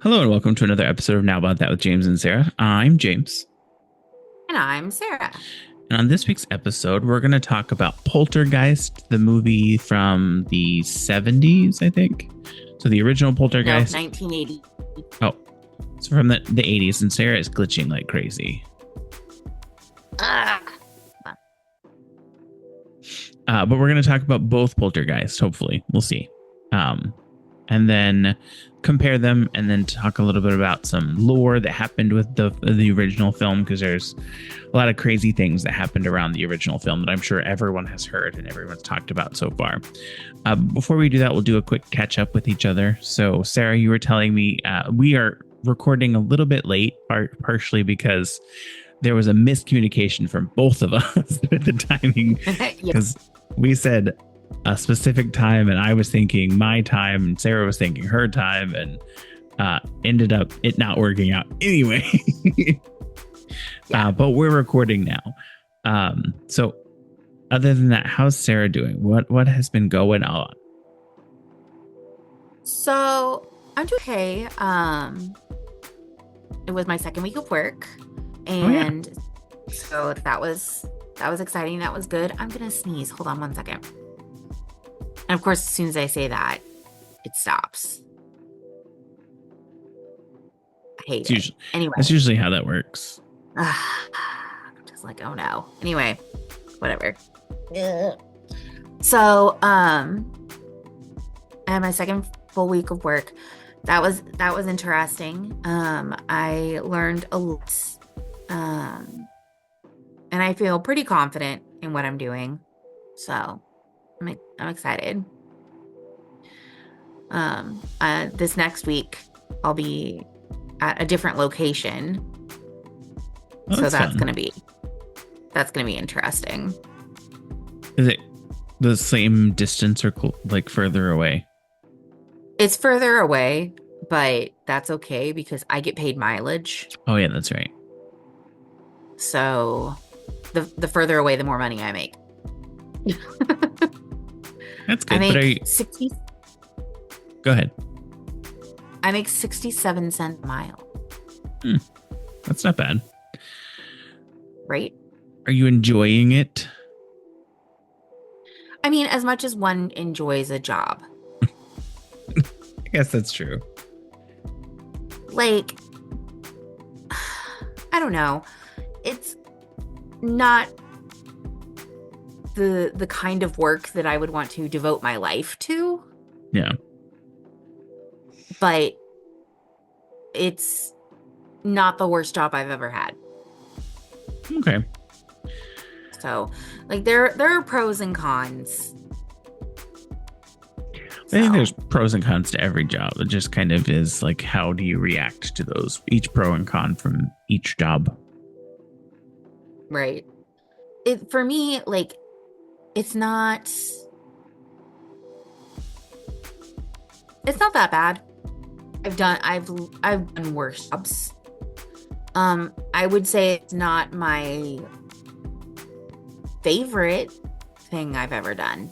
Hello and welcome to another episode of Now About That with James and Sarah. I'm James. And I'm Sarah. And on this week's episode, we're going to talk about Poltergeist, the movie from the 70s, I think. So the original No, Poltergeist. 1980. Oh, it's from the 80s, and Sarah is glitching like crazy. Ah. But we're going to talk about both Poltergeist, hopefully. We'll see. And then compare them and then talk a little bit about some lore that happened with the original film, because there's a lot of crazy things that happened around the original film that I'm sure everyone has heard and everyone's talked about so far. Before we do that, we'll do a quick catch up with each other. So Sarah, you were telling me we are recording a little bit late, partially because there was a miscommunication from both of us with the timing, because we said a specific time and I was thinking my time and Sarah was thinking her time, and ended up it not working out anyway. But we're recording now. So other than that, how's Sarah doing? What has been going on? So I'm doing okay. It was my second week of work, and so that was exciting. That was good. I'm gonna sneeze. Hold on one second. And of course, as soon as I say that, it stops. I hate it. Anyway, that's usually how that works. I'm just like, oh no. Anyway, whatever. So, I had my second full week of work. That was interesting. I learned a lot. And I feel pretty confident in what I'm doing. So I'm excited. This next week I'll be at a different location. So that's gonna be interesting. Is it the same distance or like further away? It's further away, but that's okay because I get paid mileage. Oh yeah, that's right. So the further away, the more money I make. That's good. I make 60. Go ahead. I make 67 cents a mile. That's not bad. Right? Are you enjoying it? I mean, as much as one enjoys a job. I guess that's true. Like, I don't know. It's not the kind of work that I would want to devote my life to. Yeah. But it's not the worst job I've ever had. Okay. So, like, there are pros and cons. I think there's pros and cons to every job. It just kind of is like, how do you react to those, each pro and con from each job? Right. For me, like, it's not that bad. I've done worse jobs. I would say it's not my favorite thing I've ever done.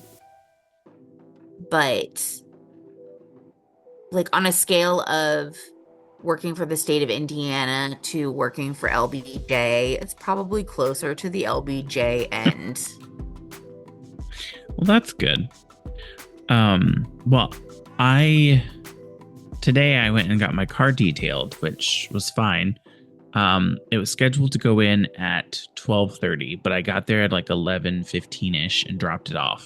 But like on a scale of working for the state of Indiana to working for LBJ, it's probably closer to the LBJ end. Well, that's good. Well, today I went and got my car detailed, which was fine. It was scheduled to go in at 12:30, but I got there at like 11:15ish and dropped it off.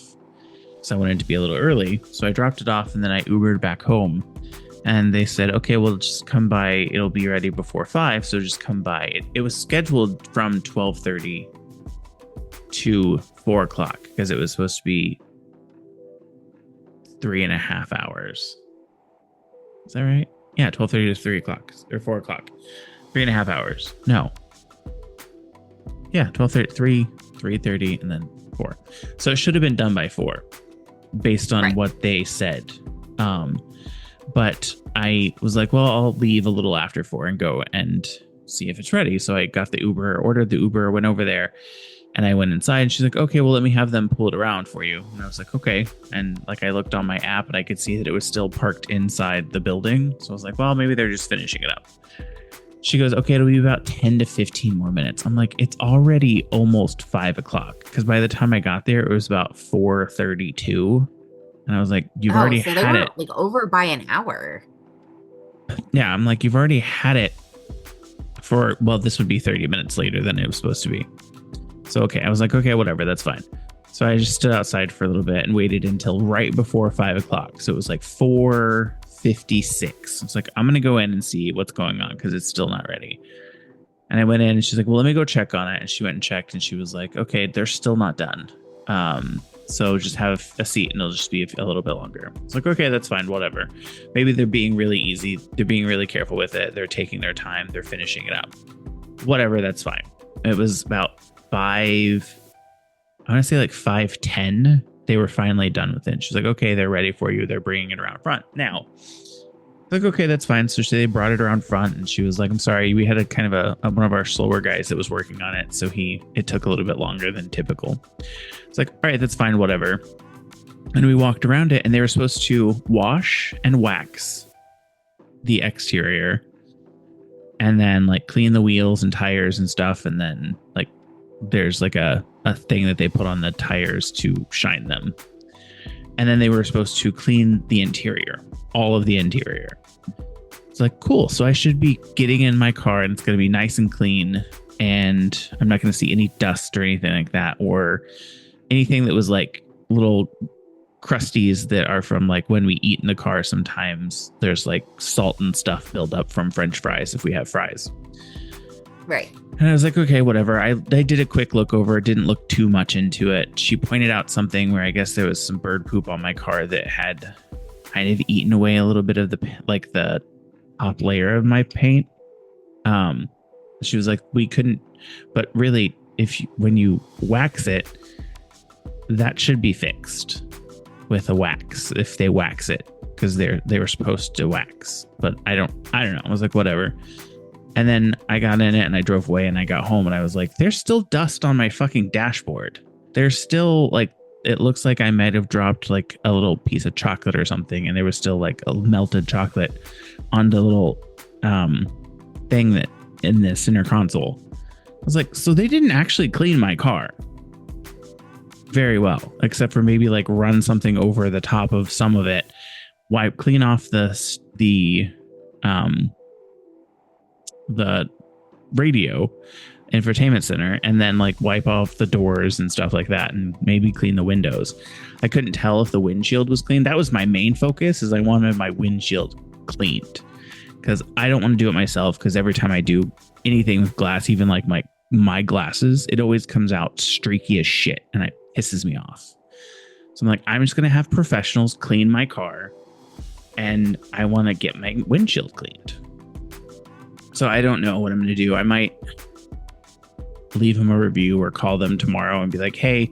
So I wanted to be a little early. So I dropped it off and then I Ubered back home. And they said, okay, well, just come by. It'll be ready before 5. So just come by. It was scheduled from 12:30 to 4 o'clock because it was supposed to be 3.5 hours. Is that right? Yeah, 12:30 to 3 o'clock or 4 o'clock. 3.5 hours. No. Yeah, 12:30, 3:30, and then 4. So it should have been done by 4 based on what they said. But I was like, well, I'll leave a little after 4 and go and see if it's ready. So I got the Uber, ordered the Uber, went over there, And I went inside and she's like, okay, well, let me have them pull it around for you. And I was like, okay. And like, I looked on my app and I could see that it was still parked inside the building. So I was like, well, maybe they're just finishing it up. She goes, okay, it'll be about 10 to 15 more minutes. I'm like, it's already almost 5 o'clock. Because by the time I got there, it was about 4:32. And I was like, you've already so they had were it. like over by an hour. Yeah, I'm like, you've already had it for, well, this would be 30 minutes later than it was supposed to be. So, okay, I was like, okay, whatever, that's fine. So I just stood outside for a little bit and waited until right before 5 o'clock. So it was like 4:56. It's like, I'm going to go in and see what's going on because it's still not ready. And I went in and she's like, well, let me go check on it. And she went and checked and she was like, okay, they're still not done. So just have a seat and it'll just be a little bit longer. It's like, okay, that's fine, whatever. Maybe they're being really easy. They're being really careful with it. They're taking their time. They're finishing it up. Whatever, that's fine. It was about 5:10. They were finally done with it. She's like, okay, they're ready for you. They're bringing it around front now. Like, okay, that's fine. So they brought it around front and she was like, I'm sorry, we had a kind of one of our slower guys that was working on it. So it took a little bit longer than typical. It's like, all right, that's fine, whatever. And we walked around it and they were supposed to wash and wax the exterior and then like clean the wheels and tires and stuff. And then like, there's like a thing that they put on the tires to shine them. And then they were supposed to clean the interior, all of the interior. It's like, cool. So I should be getting in my car and it's going to be nice and clean. And I'm not going to see any dust or anything like that, or anything that was like little crusties that are from like when we eat in the car. Sometimes there's like salt and stuff build up from French fries if we have fries. Right. And I was like, okay, whatever. I did a quick look over. Didn't look too much into it. She pointed out something where I guess there was some bird poop on my car that had kind of eaten away a little bit of the top layer of my paint. She was like, we couldn't, but really, when you wax it, that should be fixed with a wax if they wax it, because they were supposed to wax. But I don't know. I was like, whatever. And then I got in it and I drove away and I got home and I was like, there's still dust on my fucking dashboard. There's still like, it looks like I might have dropped like a little piece of chocolate or something. And there was still like a melted chocolate on the little thing that in the center console. I was like, so they didn't actually clean my car very well, except for maybe like run something over the top of some of it, clean off the radio infotainment center, and then like wipe off the doors and stuff like that, and maybe clean the windows. I couldn't tell if the windshield was clean. That was my main focus, is I wanted my windshield cleaned, because I don't want to do it myself, because every time I do anything with glass, even like my glasses, it always comes out streaky as shit and it pisses me off. So I'm like, I'm just gonna have professionals clean my car, and I want to get my windshield cleaned. So I don't know what I'm going to do. I might leave them a review or call them tomorrow and be like, hey,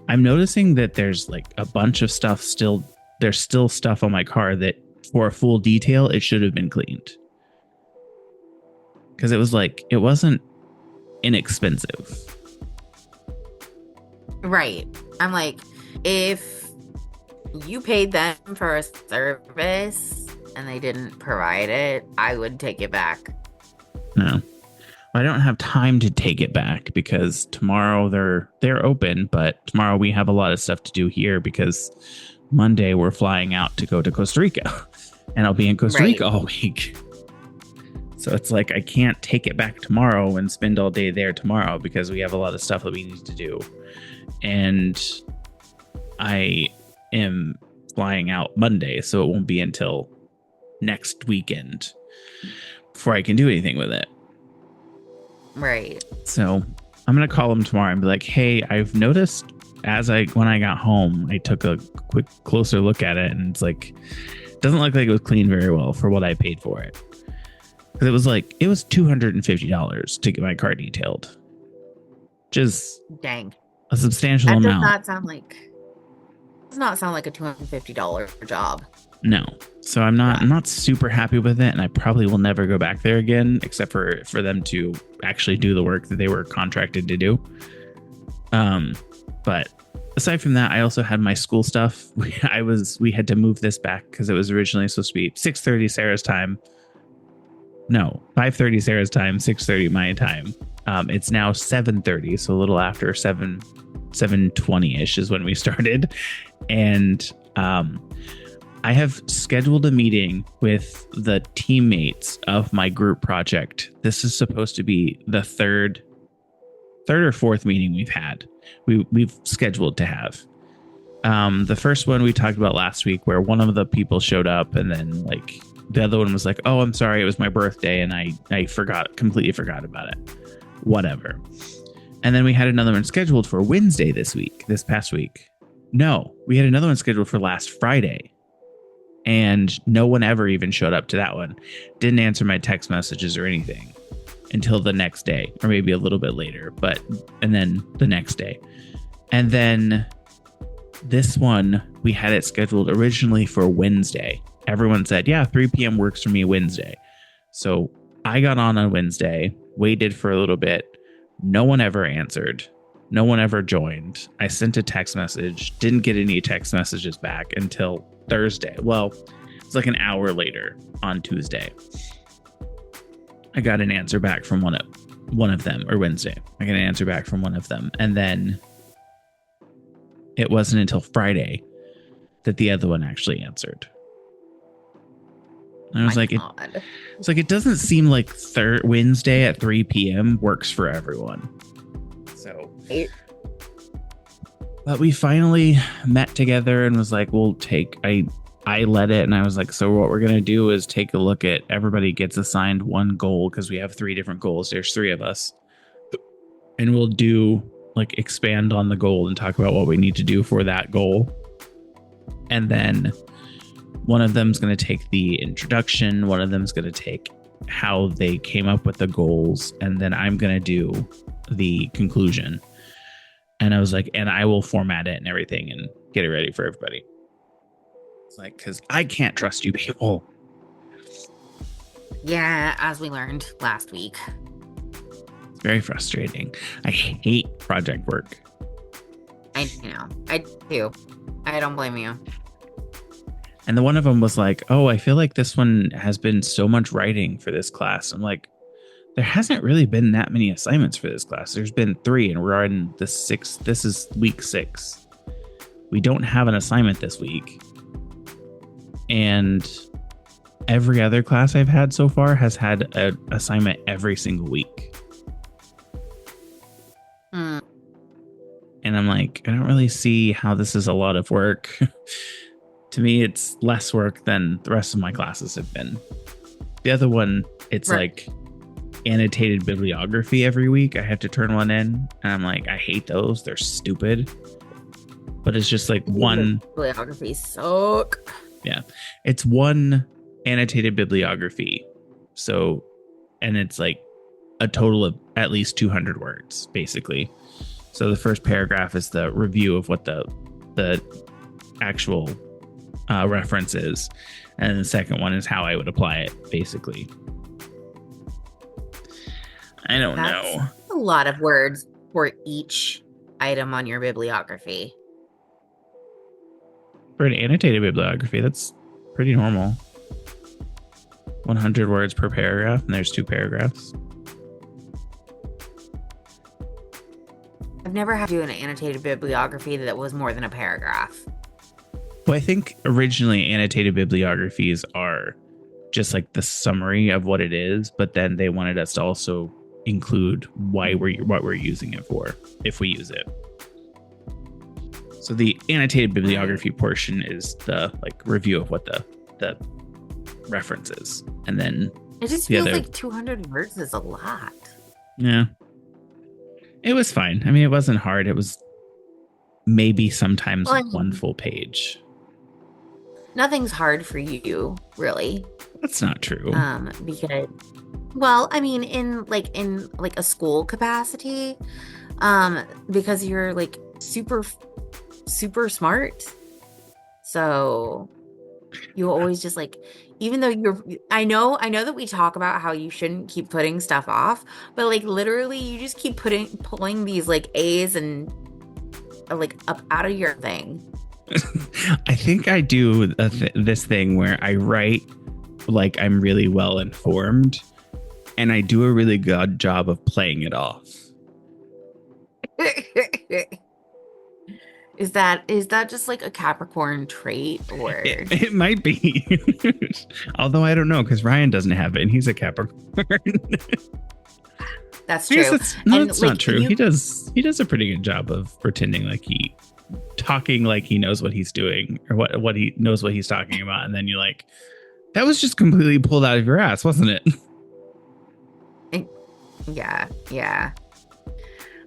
I'm noticing that there's like a bunch of stuff still. There's still stuff on my car that for a full detail, it should have been cleaned. Because it wasn't inexpensive. Right. I'm like, if you paid them for a service and they didn't provide it, I would take it back. No, I don't have time to take it back because tomorrow they're open, but tomorrow we have a lot of stuff to do here because Monday we're flying out to go to Costa Rica, and I'll be in Costa Rica all week. So it's like I can't take it back tomorrow and spend all day there tomorrow because we have a lot of stuff that we need to do. And I am flying out Monday, so it won't be until next weekend before I can do anything with it. Right. So I'm going to call them tomorrow and be like, hey, I've noticed when I got home, I took a quick closer look at it, and it's like, it doesn't look like it was cleaned very well for what I paid for it. Because it was $250 to get my car detailed. Just dang, a substantial that amount. Does not sound like a $250 job. No. So I'm not super happy with it, and I probably will never go back there again, except for them to actually do the work that they were contracted to do. Um, but aside from that, I also had my school stuff. We had to move this back because it was originally supposed to be 6:30 Sarah's time. No, 5:30 Sarah's time, 6:30 my time. It's now 7:30, so a little after 7:20ish is when we started. And I have scheduled a meeting with the teammates of my group project. This is supposed to be the third or fourth meeting we've scheduled to have. The first one we talked about last week, where one of the people showed up and then like the other one was like, oh, I'm sorry, it was my birthday and I completely forgot about it. Whatever. And then we had another one scheduled for Wednesday this past week. No, we had another one scheduled for last Friday. And no one ever even showed up to that one. Didn't answer my text messages or anything until the next day, or maybe a little bit later, and then the next day. And then this one, we had it scheduled originally for Wednesday. Everyone said, yeah, 3 p.m. works for me Wednesday. So I got on Wednesday, waited for a little bit. No one ever answered. No one ever joined. I sent a text message, didn't get any text messages back until Thursday. Well, it's like an hour later on Tuesday. I got an answer back from one of them, or Wednesday. I got an answer back from one of them. And then it wasn't until Friday that the other one actually answered. And I was like, it doesn't seem like Wednesday at 3 p.m. works for everyone. So, but we finally met together and was like, I led it, and I was like, so what we're going to do is take a look at, everybody gets assigned one goal because we have 3 different goals. There's 3 of us. And we'll expand on the goal and talk about what we need to do for that goal. And then one of them's going to take the introduction. One of them's going to take how they came up with the goals. And then I'm going to do the conclusion. And I was like, and I will format it and everything and get it ready for everybody. It's like, because I can't trust you people. Yeah, as we learned last week. It's very frustrating. I hate project work. I know. I do. I don't blame you. And the one of them was like, oh, I feel like this one has been so much writing for this class. I'm like, there hasn't really been that many assignments for this class. There's been 3 and we're in the 6th. This is week 6. We don't have an assignment this week. And every other class I've had so far has had an assignment every single week. And I'm like, I don't really see how this is a lot of work. To me, it's less work than the rest of my classes have been. The other one, it's like annotated bibliography every week. I have to turn one in. And I'm like, I hate those. They're stupid. But it's just like one. Bibliography suck. Yeah. It's one annotated bibliography. So, and it's like a total of at least 200 words, basically. So the first paragraph is the review of what the actual reference is. And the second one is how I would apply it, basically. I don't know. A lot of words for each item on your bibliography. For an annotated bibliography, that's pretty normal. 100 words per paragraph, and there's 2 paragraphs. I've never had to do an annotated bibliography that was more than a paragraph. Well, I think originally annotated bibliographies are just like the summary of what it is, but then they wanted us to also include what we're using it for, if we use it. So the annotated bibliography portion is the review of what the reference is, and then it just feels like 200 words is a lot. Yeah, it was fine. I mean, it wasn't hard. It was maybe sometimes one full page. Nothing's hard for you, really. That's not true. Because, well, I mean, in a school capacity, because you're super smart. So you always just even though I know that we talk about how you shouldn't keep putting stuff off, but literally you just keep pulling these A's and like up out of your thing. I think I do this thing where I write like I'm really well informed, and I do a really good job of playing it off. Is that just like a Capricorn trait, or It might be. Although I don't know, because Ryan doesn't have it and he's a Capricorn. that's I guess true? that's Like not true. He does a pretty good job of pretending like talking like he knows what he's doing, or what he knows what he's talking about, and then you're like, that was just completely pulled out of your ass, wasn't it? yeah.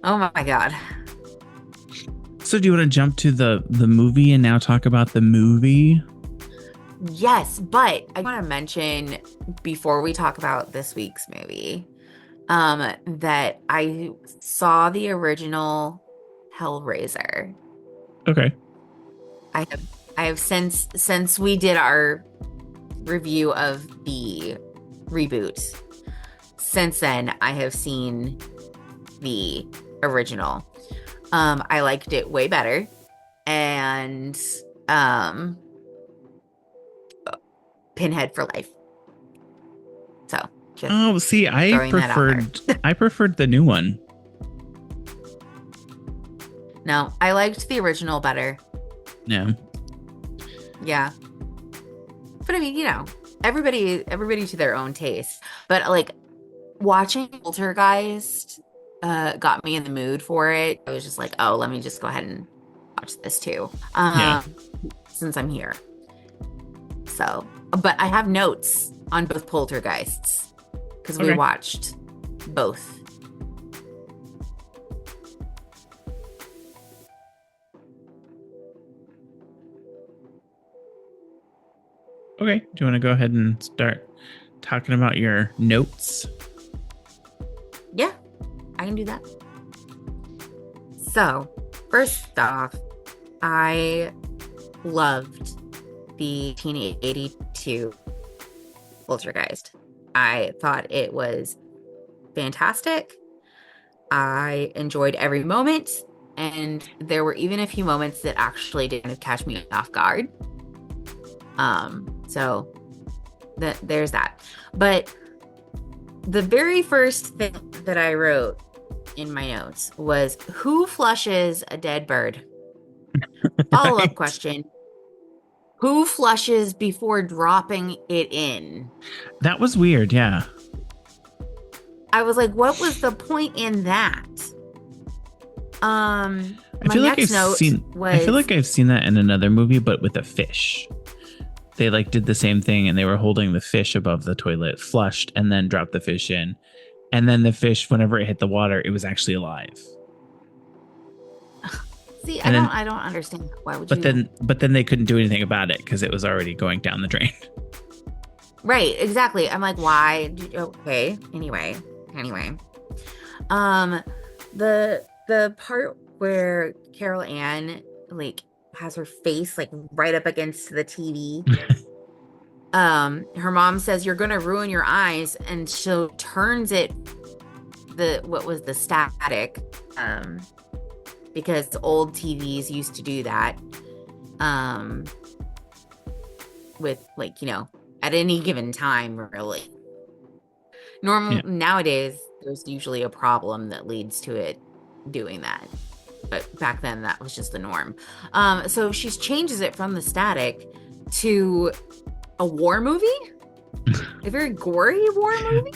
Oh my God. So do you want to jump to the movie and now talk about the movie? Yes, but I want to mention before we talk about this week's movie, that I saw the original Hellraiser. Okay. I have since we did our review of the reboot. Since then, I have seen the original. I liked it way better, and Pinhead for life. So, see, I preferred the new one. No, I liked the original better. Yeah. Yeah. But I mean, everybody to their own taste. But like watching Poltergeist got me in the mood for it. I was just like, oh, let me just go ahead and watch this too. Since I'm here. So, but I have notes on both Poltergeists because we watched both. Okay. Do you want to go ahead and start talking about your notes? Yeah, I can do that. So, first off, I loved the 1982 Poltergeist. I thought it was fantastic. I enjoyed every moment, and there were even a few moments that actually didn't catch me off guard. So there's that. But the very first thing that I wrote in my notes was, who flushes a dead bird? Follow-up question. Who flushes before dropping it in? That was weird, yeah. I was like, what was the point in that? I feel like I've seen that in another movie, but with a fish. They like did the same thing, and they were holding the fish above the toilet, flushed, and then dropped the fish in. And then the fish, whenever it hit the water, it was actually alive. See, I don't understand. Why would you? But then they couldn't do anything about it because it was already going down the drain. Right, exactly. I'm like, why? Okay. Anyway. The part where Carol Ann like has her face like right up against the TV. Her mom says, you're gonna ruin your eyes, and she turns it the static, because old TVs used to do that, with like, at any given time, really. Nowadays there's usually a problem that leads to it doing that, but back then that was just the norm. So she changes it from the static to a war movie, a very gory war movie.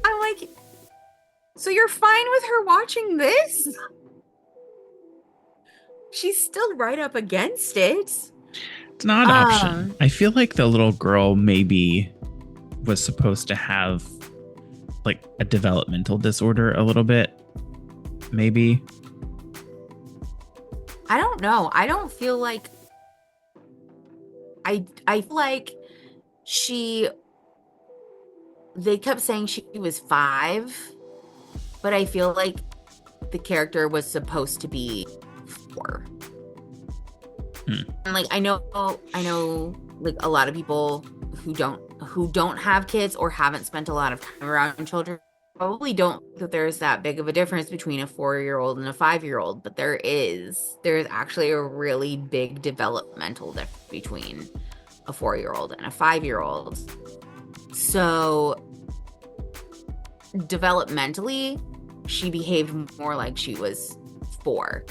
I'm like, so you're fine with her watching this? She's still right up against it. It's an odd option. I feel like the little girl maybe was supposed to have like a developmental disorder a little bit. Maybe. I don't know. I don't feel like I feel like they kept saying she was 5, but I feel like the character was supposed to be 4. And like I know like a lot of people who don't have kids or haven't spent a lot of time around children probably don't think that there's that big of a difference between a 4-year-old and a 5-year-old, but there's actually a really big developmental difference between a 4-year-old and a 5-year-old. So developmentally, she behaved more like she was 4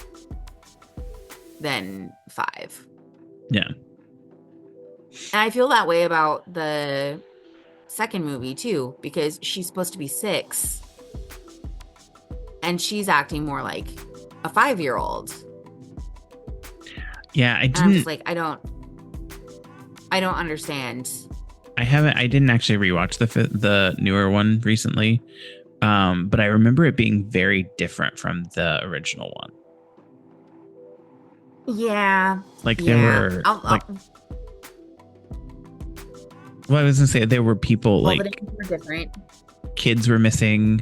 than 5. Yeah. And I feel that way about the second movie too, because she's supposed to be 6 and she's acting more like a 5-year-old. Yeah, And I'm just like, I don't understand. I didn't actually rewatch the newer one recently. But I remember it being very different from the original one. Yeah. Like there were well, I was gonna say there were people all like the names were different. Kids were missing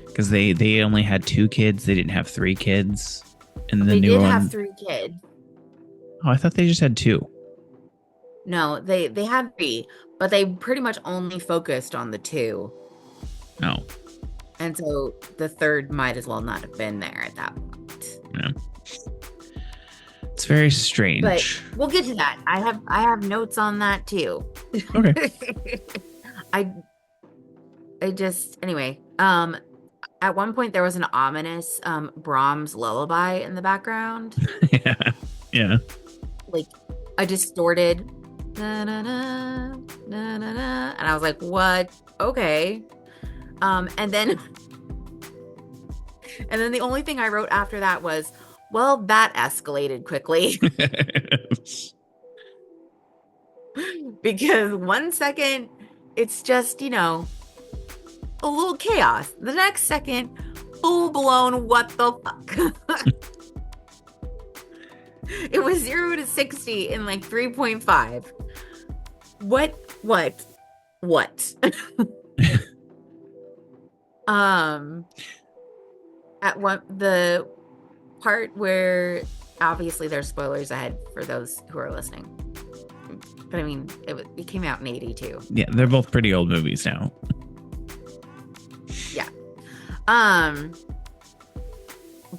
because they only had 2 kids. They didn't have 3 kids. And the They new did one have 3 kids. Oh, I thought they just had 2. No, they had 3, but they pretty much only focused on the 2. Oh. And so the third might as well not have been there at that point. Yeah. It's very strange. But we'll get to that. I have notes on that too. Okay. I just anyway, at one point there was an ominous Brahms lullaby in the background. Yeah. Yeah. Like a distorted na na na na na na, and I was like, "What? Okay." And then the only thing I wrote after that was, well, that escalated quickly. Because 1 second it's just, a little chaos. The next second, full blown what the fuck. It was 0 to 60 in like 3.5. What? The part where obviously there's spoilers ahead for those who are listening, but I mean it came out in 82. Yeah, they're both pretty old movies now. Yeah.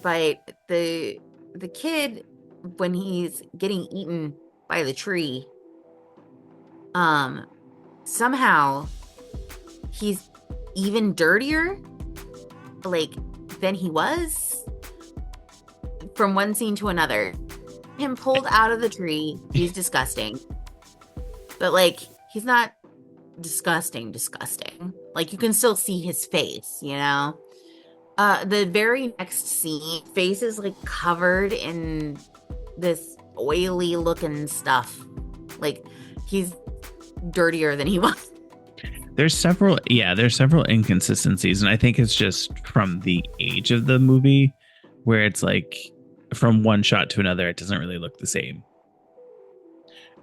But the kid, when he's getting eaten by the tree, somehow he's even dirtier like than he was from one scene to another. Him pulled out of the tree, he's disgusting. But like he's not disgusting. Like you can still see his face, the very next scene, face is like covered in this oily looking stuff. Like he's dirtier than he was. There's several inconsistencies, and I think it's just from the age of the movie, where it's like from one shot to another, it doesn't really look the same.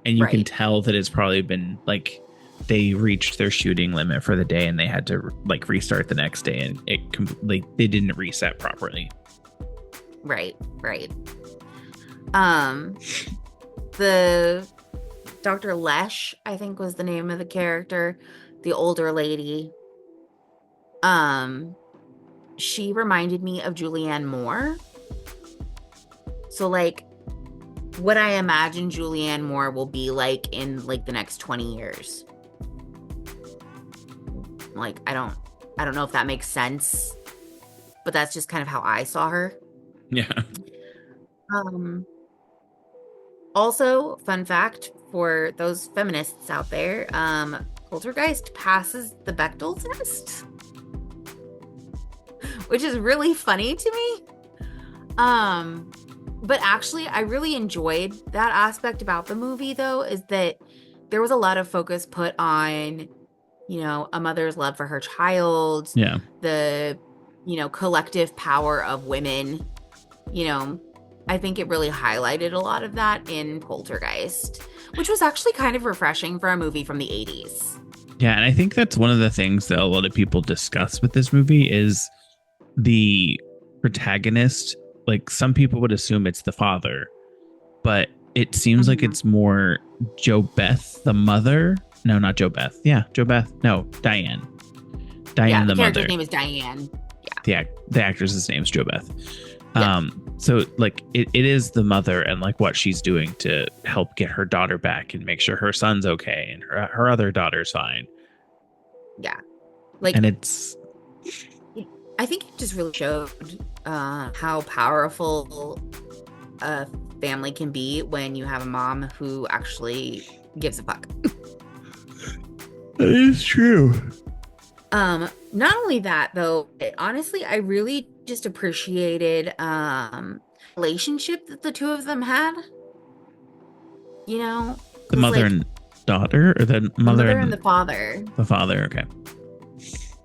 And you can tell that it's probably been like they reached their shooting limit for the day and they had to like restart the next day, and they didn't reset properly. Right. The Dr. Lesh, I think was the name of the character, the older lady. She reminded me of Julianne Moore. So like what I imagine Julianne Moore will be like in like the next 20 years. Like I don't know if that makes sense, but that's just kind of how I saw her. Yeah. Also, fun fact for those feminists out there, Poltergeist passes the Bechdel test, which is really funny to me. But actually, I really enjoyed that aspect about the movie, though, is that there was a lot of focus put on, a mother's love for her child. Yeah. The, collective power of women. I think it really highlighted a lot of that in Poltergeist, which was actually kind of refreshing for a movie from the 80s. Yeah, and I think that's one of the things that a lot of people discuss with this movie is the protagonist. Like some people would assume it's the father, but it seems like it's more Jo Beth, the mother. No, not Jo Beth. Yeah, Jo Beth. No, Diane. Diane, the the character's mother. name is Diane. Yeah. The actress's name's Jo Beth. Yeah. So like it is the mother and like what she's doing to help get her daughter back and make sure her son's okay and her other daughter's fine. Yeah. Like, and it's I think it just really showed how powerful a family can be when you have a mom who actually gives a fuck. That is true. Not only that though, honestly, I really just appreciated relationship that the two of them had. You know, The mother like, and daughter, or the mother and the father. The father, okay.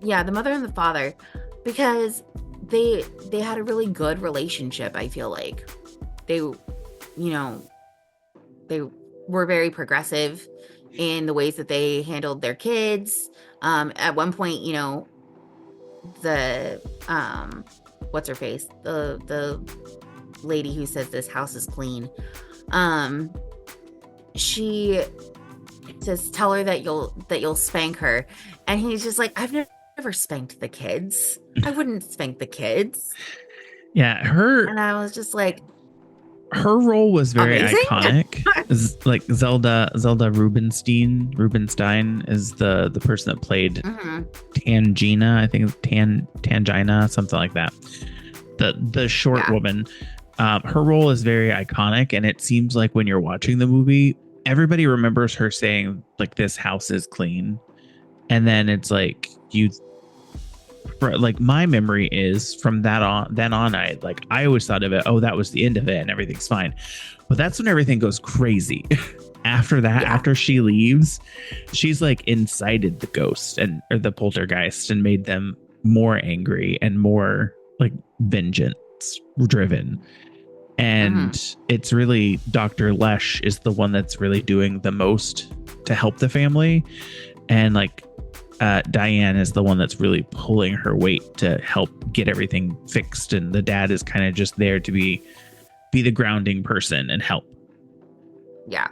Yeah, the mother and the father, because they had a really good relationship. I feel like they, you know, they were very progressive in the ways that they handled their kids. At one point, you know, the what's her face, the lady who says this house is clean, she says, tell her that you'll spank her, and he's just like, I've never spanked the kids. I wouldn't spank the kids. Yeah, and I was just like, her role was very amazing. Iconic. Like Zelda Rubinstein is the person that played Tangina, I think Tangina, something like that. The short woman. Her role is very iconic, and it seems like when you're watching the movie, everybody remembers her saying like, this house is clean, and then it's like like my memory is from then on I always thought of it, oh, that was the end of it and everything's fine. But that's when everything goes crazy. After that, after she leaves, she's like incited the ghost or the poltergeist and made them more angry and more like vengeance driven. And it's really Dr. Lesh is the one that's really doing the most to help the family. And like Diane is the one that's really pulling her weight to help get everything fixed. And the dad is kind of just there to be the grounding person and help. Yeah.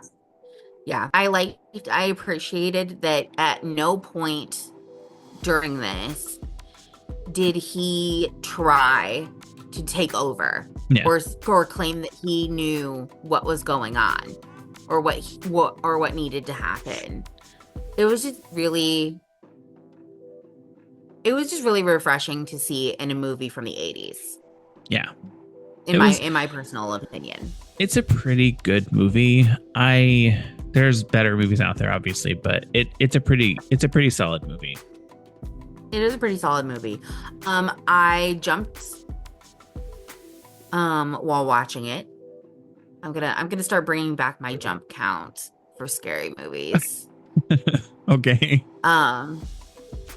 Yeah. I appreciated that at no point during this did he try to take over or claim that he knew what was going on or what needed to happen. It was just really refreshing to see in a movie from the 80s. Yeah. In my personal opinion. It's a pretty good movie. There's better movies out there, obviously, but it's a pretty solid movie. It is a pretty solid movie. I jumped while watching it. I'm gonna start bringing back my jump count for scary movies. Okay.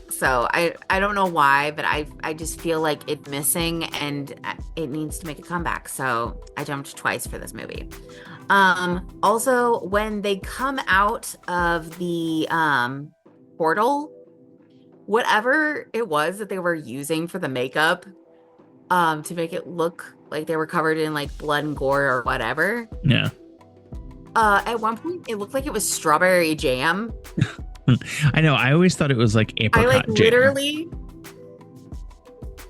So I don't know why, but I just feel like it's missing and it needs to make a comeback. So I jumped twice for this movie. Also, when they come out of the portal, whatever it was that they were using for the makeup to make it look like they were covered in like blood and gore or whatever. Yeah. At one point, it looked like it was strawberry jam. I know. I always thought it was like apricot jam.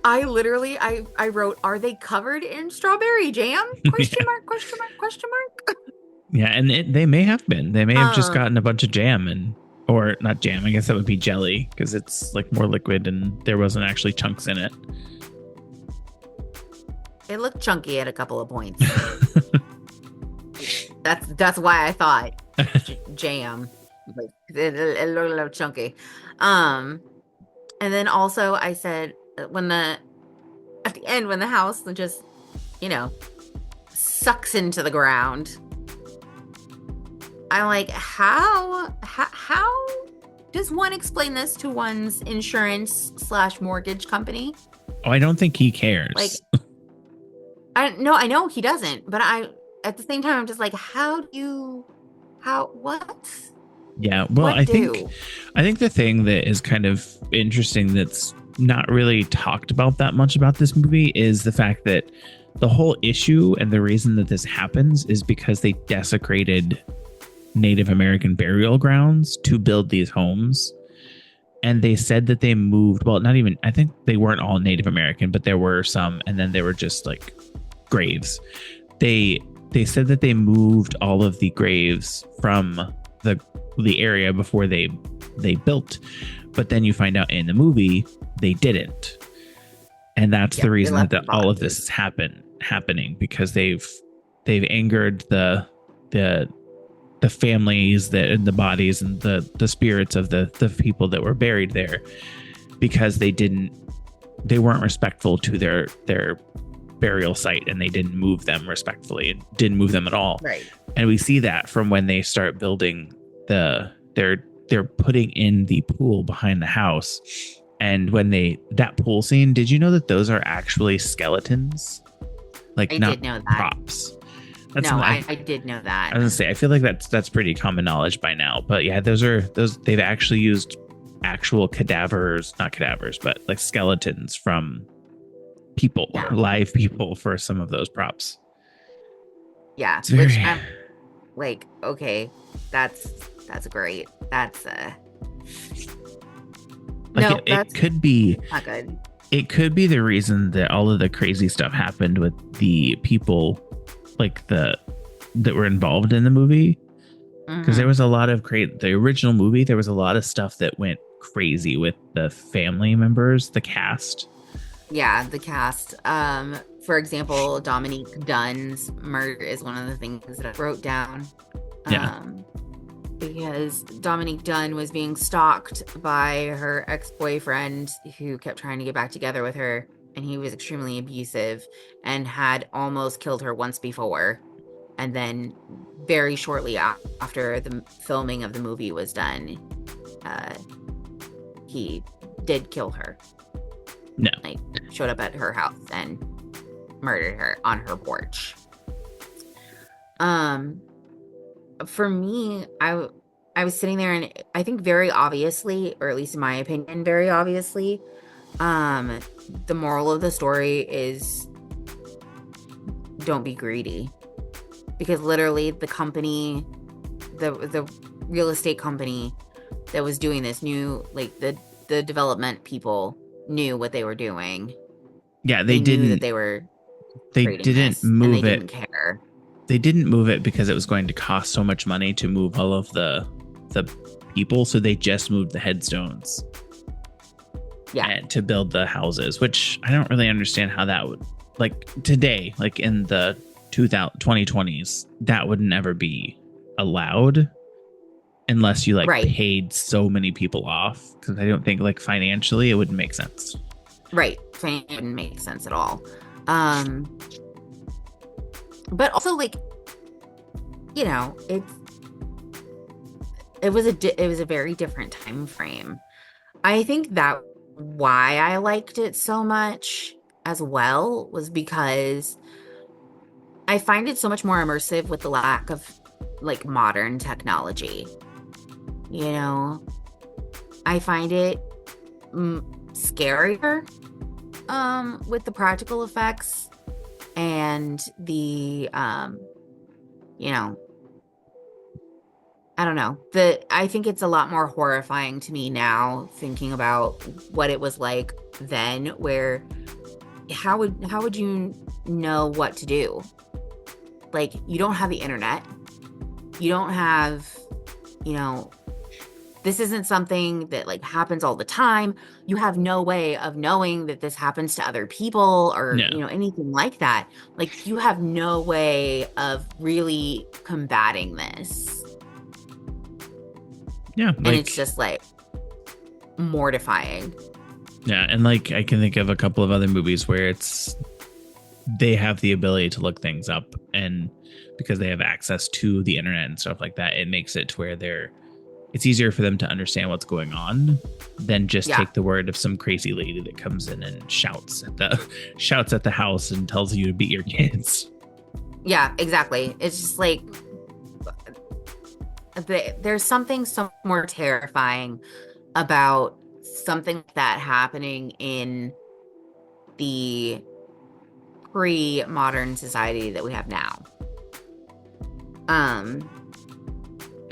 I wrote, are they covered in strawberry jam? Question mark. Yeah, and they may have been. They may have just gotten a bunch of jam or not jam. I guess that would be jelly because it's like more liquid and there wasn't actually chunks in it. It looked chunky at a couple of points. That's why I thought jam. Like, it looked a little chunky. And then also I said at the end when the house just, sucks into the ground. I'm like, how does one explain this to one's insurance/mortgage company? Oh, I don't think he cares. Like, I know he doesn't, but at the same time, I'm just like, what? Yeah, well, I think the thing that is kind of interesting that's not really talked about that much about this movie is the fact that the whole issue and the reason that this happens is because they desecrated Native American burial grounds to build these homes. and they said that they moved, well, not even, I think they weren't all Native American, but there were some, and then they were just like graves. They said that they moved all of the graves from the area before they built, but then you find out in the movie they didn't, and that's the reason that all of this is happening, because they've angered the families, the bodies, and the spirits of the people that were buried there, because they weren't respectful to their burial site, and they didn't move them respectfully, and didn't move them at all. Right. And we see that from when they start building they're putting in the pool behind the house. And when that pool scene, did you know that those are actually skeletons? Like, I not did know that. props. I did know that. I was gonna say, I feel like that's pretty common knowledge by now. But yeah, those they've actually used actual not cadavers, but like skeletons from people, live people, for some of those props. Yeah, it's very... which I'm like, okay, that's great. That's like it could be not good. It could be the reason that all of the crazy stuff happened with the people, like that were involved in the movie, because there was a lot of the original movie. There was a lot of stuff that went crazy with the family members, the cast. Yeah, the cast. For example, Dominique Dunn's murder is one of the things that I wrote down. Yeah. Because Dominique Dunn was being stalked by her ex-boyfriend, who kept trying to get back together with her, and he was extremely abusive and had almost killed her once before. And then very shortly after the filming of the movie was done, he did kill her. No. Like, showed up at her house and murdered her on her porch. For me, I was sitting there, and I think very obviously, or at least in my opinion, very obviously, the moral of the story is don't be greedy. Because literally the company, the real estate company that was doing this knew, like, the development people knew what they were doing. Yeah, they didn't. Knew that they were. They didn't move it. They didn't care. They didn't move it because it was going to cost so much money to move all of the people, so they just moved the headstones. Yeah. And to build the houses, which I don't really understand how that would, like, today, like in the 2020s, that would never be allowed unless you paid so many people off, because I don't think, like, financially it wouldn't make sense. Right. It wouldn't make sense at all. But also, like, you know, it was a very different time frame. I think that why I liked it so much as well was because I find it so much more immersive with the lack of, like, modern technology. You know, I find it scarier with the practical effects and the you know, I don't know, I think it's a lot more horrifying to me now, thinking about what it was like then, where how would you know what to do? Like, you don't have the internet, you don't have, you know, this isn't something that, like, happens all the time. You have no way of knowing that this happens to other people or, you know, anything like that. Like, you have no way of really combating this. Yeah. And it's just, like, mortifying. Yeah. And, like, I can think of a couple of other movies where they have the ability to look things up, and because they have access to the internet and stuff like that, it makes it to where it's easier for them to understand what's going on than just take the word of some crazy lady that comes in and shouts at the house and tells you to beat your kids. Yeah, exactly. It's just like, there's something so more terrifying about something like that happening in the pre-modern society that we have now.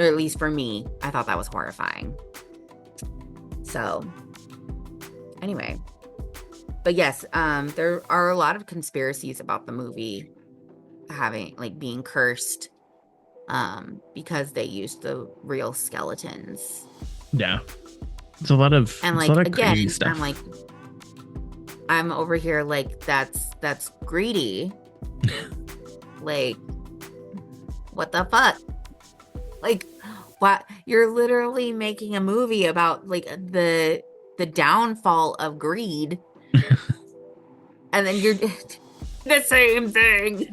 Or at least for me, I thought that was horrifying. So anyway, but yes, there are a lot of conspiracies about the movie having like being cursed because they used the real skeletons. Yeah. It's a lot of And it's a lot like of crazy again, stuff. I'm over here like that's greedy. Like what the fuck? Like what, you're literally making a movie about like the downfall of greed, and then you're the same thing.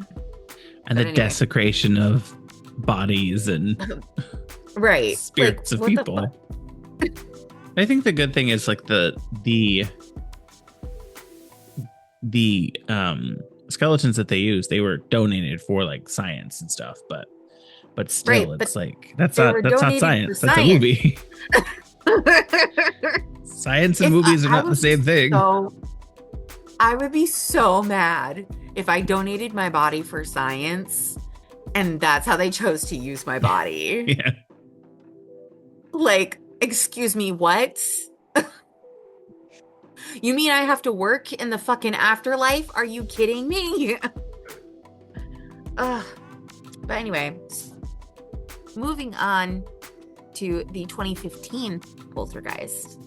And But the anyway, desecration of bodies and right. Like spirits of what the fuck? people. I think the good thing is like the skeletons that they use, they were donated for like science and stuff, but still Right, but it's like they were that's not donated for science. That's a science. movie. Science and If movies are I not the would be same thing. so I would be so mad if I donated my body for science and that's how they chose to use my body. Yeah. Like, excuse me, what? You mean I have to work in the fucking afterlife? Are you kidding me? Ugh. But anyway, moving on to the 2015 Poltergeist,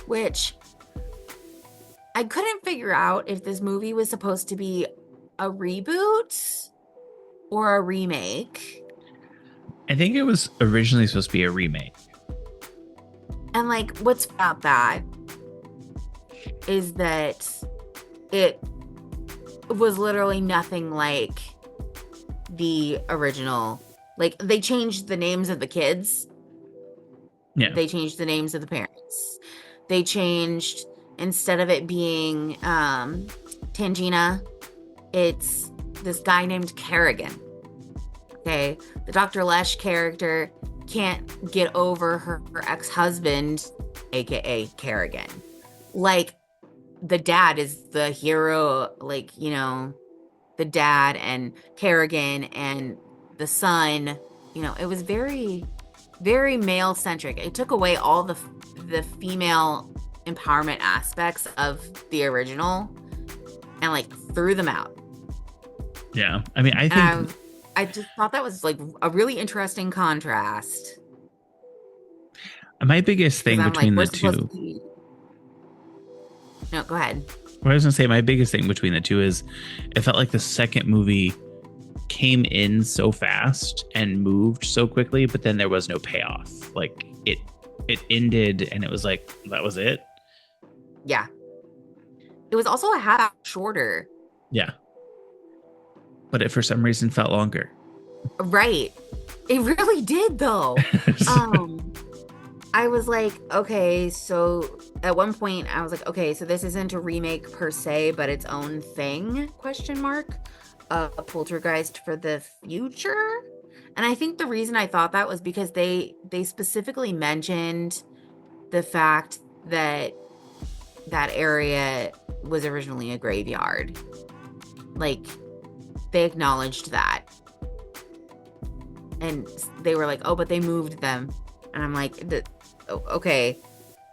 which I couldn't figure out if this movie was supposed to be a reboot or a remake. I think it was originally supposed to be a remake. And like, what's about that is that it was literally nothing like the original. Like, they changed the names of the kids. Yeah. They changed the names of the parents. They changed, instead of it being Tangina, it's this guy named Kerrigan. Okay. The Dr. Lesh character can't get over her ex-husband, aka Kerrigan. Like, the dad is the hero, like, you know, the dad and Kerrigan and the son, you know, it was very, very male centric. It took away all the female empowerment aspects of the original and like threw them out. Yeah. I mean, I think I just thought that was like a really interesting contrast. my biggest thing I'm like, between we're the supposed to two, be. No, go ahead. what I was going to say, my biggest thing between the two is it felt like the second movie came in so fast and moved so quickly, but then there was no payoff. Like it ended and it was like, that was it. Yeah. It was also a half hour shorter. Yeah. But it for some reason felt longer. Right. It really did though. I was like, okay, so at one point I was like, okay, so this isn't a remake per se, but its own thing, question mark. A Poltergeist for the future. And I think the reason I thought that was because they specifically mentioned the fact that that area was originally a graveyard. Like, they acknowledged that. And they were like, oh, but they moved them. And I'm like, okay,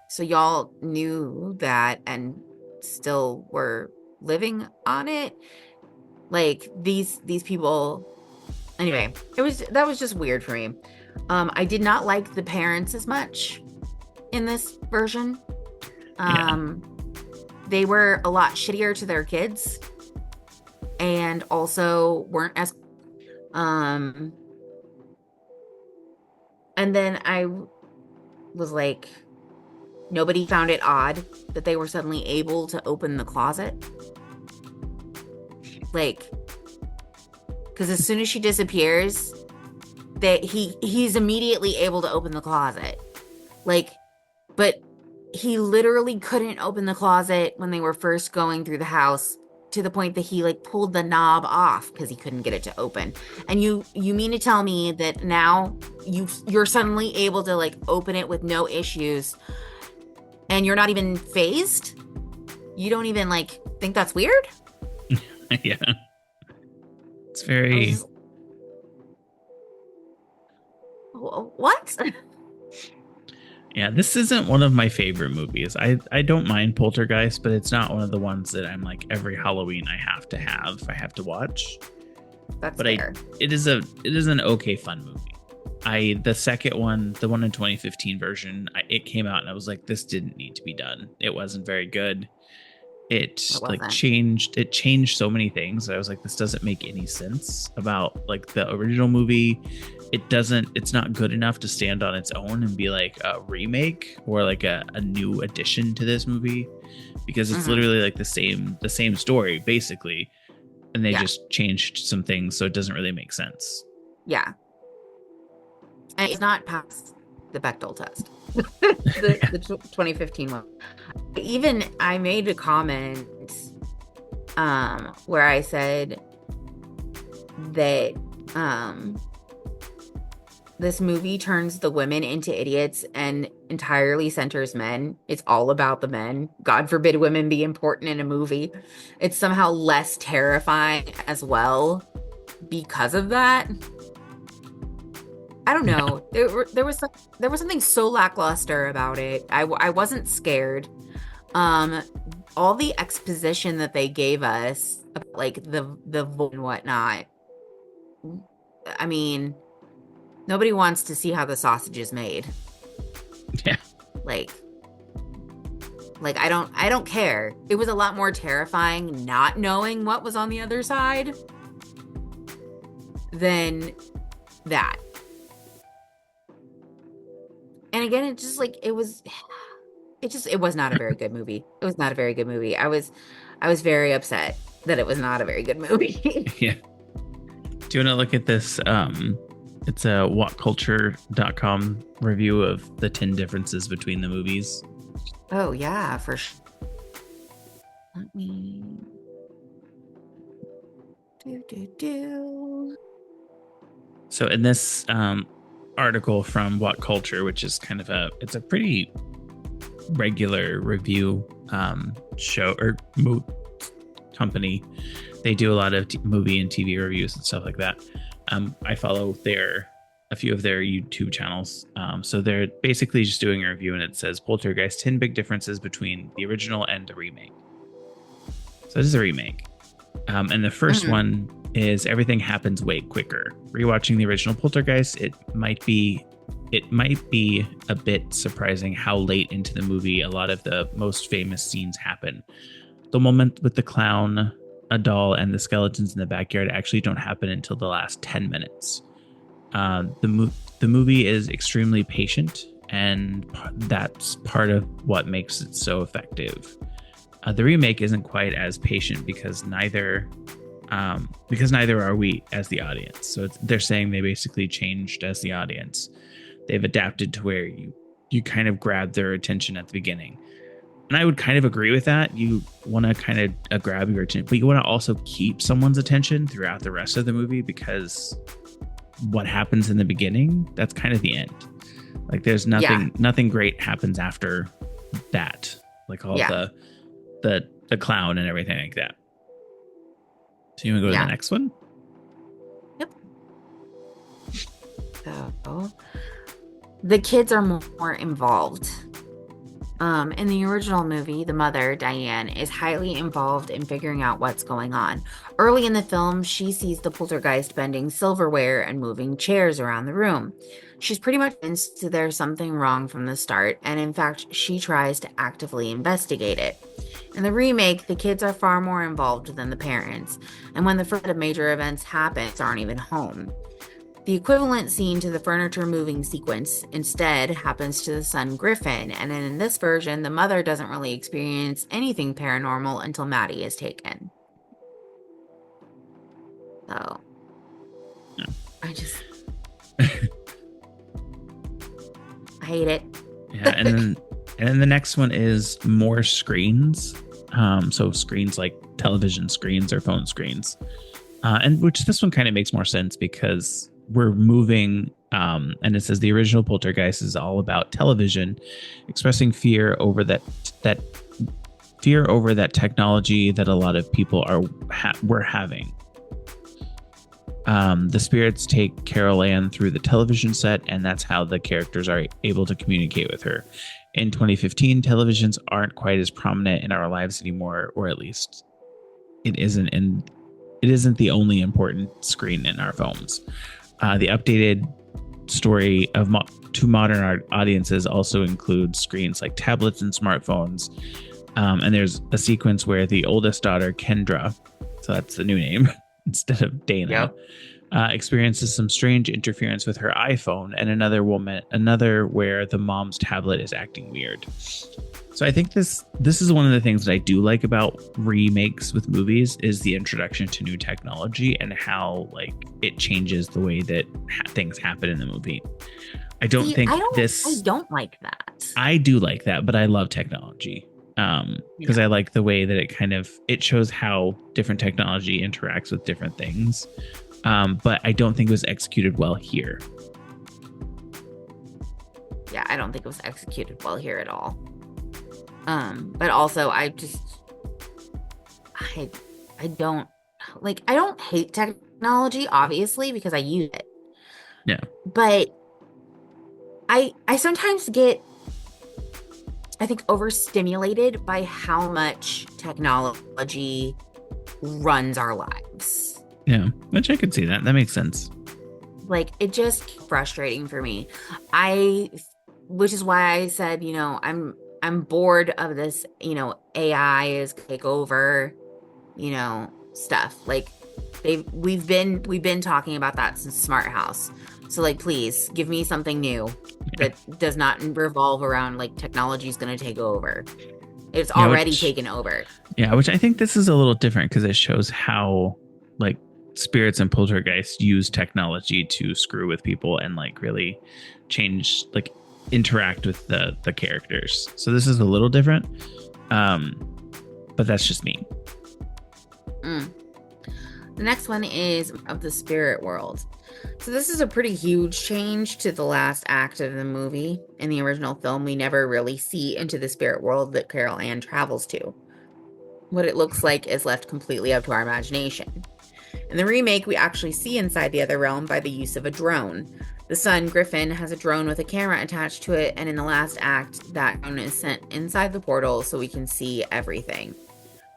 so y'all knew that and still were living on it? Like, these people. Anyway, that was just weird for me. I did not like the parents as much in this version. They were a lot shittier to their kids and also weren't as and then I was like, nobody found it odd that they were suddenly able to open the closet. Like, because as soon as she disappears, that he's immediately able to open the closet. Like, but he literally couldn't open the closet when they were first going through the house, to the point that he like pulled the knob off because he couldn't get it to open. And you mean to tell me that now you're suddenly able to like open it with no issues and you're not even phased? You don't even like think that's weird? Yeah. It's very What? Yeah, this isn't one of my favorite movies. I don't mind Poltergeist, but it's not one of the ones that I'm like every Halloween I have to watch. That's But fair. it is an okay fun movie. The second one, the one in 2015 version, it came out and I was like, this didn't need to be done. It wasn't very good. It It like wasn't. changed so many things. I was like, this doesn't make any sense about like the original movie. It's not good enough to stand on its own and be like a remake or like a new addition to this movie, because it's Mhm. literally like the same story basically, and they Yeah. just changed some things, so it doesn't really make sense. Yeah. And it's not past the Bechdel test. The 2015 one. Even I made a comment where I said that this movie turns the women into idiots and entirely centers men. It's all about the men. God forbid women be important in a movie. It's somehow less terrifying as well because of that. I don't know. There was something so lackluster about it. I wasn't scared. Um, all the exposition that they gave us, like the vote and whatnot. I mean, nobody wants to see how the sausage is made. Yeah. Like I don't care. It was a lot more terrifying not knowing what was on the other side than that. And again, it just like it was not a very good movie. It was not a very good movie. I was very upset that it was not a very good movie. Yeah. Do you want to look at this? It's a whatculture.com review of the 10 differences between the movies. Oh yeah, for sure. Let me do. So in this article from What Culture, which is kind of it's a pretty regular review show or company. They do a lot of movie and TV reviews and stuff like that. I follow a few of their YouTube channels. So they're basically just doing a review, and it says Poltergeist 10 big differences between the original and the remake. So this is a remake. And the first one is everything happens way quicker. Rewatching the original Poltergeist, it might be a bit surprising how late into the movie a lot of the most famous scenes happen. The moment with the clown, a doll, and the skeletons in the backyard actually don't happen until the last 10 minutes. The movie is extremely patient, and that's part of what makes it so effective. The remake isn't quite as patient because neither are we as the audience. So they're saying they basically changed as the audience. They've adapted to where you kind of grab their attention at the beginning. And I would kind of agree with that. You want to kind of grab your attention, but you want to also keep someone's attention throughout the rest of the movie, because what happens in the beginning, that's kind of the end. Like there's nothing great happens after that. Like all the clown and everything like that. So you want to go to the next one? Yep. So the kids are more involved. In the original movie, the mother, Diane, is highly involved in figuring out what's going on. Early in the film, she sees the poltergeist bending silverware and moving chairs around the room. She's pretty much convinced there's something wrong from the start, and in fact, she tries to actively investigate it. In the remake, the kids are far more involved than the parents, and when the first of major events happen, they aren't even home. The equivalent scene to the furniture moving sequence instead happens to the son Griffin, and in this version, the mother doesn't really experience anything paranormal until Maddie is taken. So, I just I hate it. Yeah, and then the next one is more screens. So screens like television screens or phone screens, and which this one kind of makes more sense because we're moving, and it says the original Poltergeist is all about television expressing fear over that technology that a lot of people were having. The spirits take Carol Ann through the television set, and that's how the characters are able to communicate with her. In 2015, televisions aren't quite as prominent in our lives anymore, or at least it isn't the only important screen in our phones. The updated story of to modern audiences also includes screens like tablets and smartphones. And there's a sequence where the oldest daughter, Kendra, so that's the new name instead of Dana, Yep. Experiences some strange interference with her iPhone, and another where the mom's tablet is acting weird. So I think this is one of the things that I do like about remakes with movies is the introduction to new technology and how like it changes the way that things happen in the movie. I don't like that. I do like that, but I love technology. Because I like the way that it shows how different technology interacts with different things. But I don't think it was executed well here. Yeah, I don't think it was executed well here at all. But also I don't hate technology, obviously, because I use it. Yeah. But I sometimes get, I think, overstimulated by how much technology runs our lives. Yeah, which I could see that. That makes sense. Like, it just frustrating for me. Which is why I said, I'm bored of this, AI is take over, stuff. Like we've been talking about that since Smart House. So like, please give me something new that does not revolve around like technology's going to take over. It's already taken over. Yeah, which I think this is a little different because it shows how like spirits and poltergeists use technology to screw with people and like really change, like interact with the characters. So this is a little different. But that's just me. The next one is of the spirit world. So this is a pretty huge change to the last act of the movie. In the original film, we never really see into the spirit world that Carol Ann travels to. What it looks like is left completely up to our imagination. In the remake, we actually see inside the other realm by the use of a drone. The son, Griffin, has a drone with a camera attached to it, and in the last act, that drone is sent inside the portal so we can see everything.